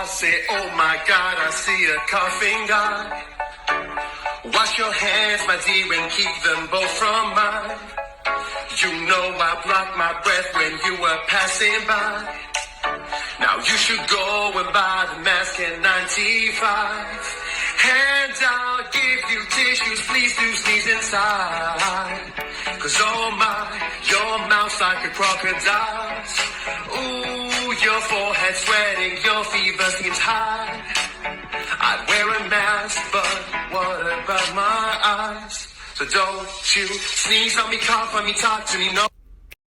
say, oh my God, I see a coughing guy. Wash your hands, my dear, and keep them both from mine. You know I blocked my breath when you were passing by. Now you should go and buy the mask at 95. And I'll give you tissues, please do sneeze inside. Cause oh my, your mouth's like a crocodile's. Ooh, your forehead sweating, your fever seems high. I'd wear a mask, but what about my eyes? So don't you sneeze on me, cough on me, talk to me, no.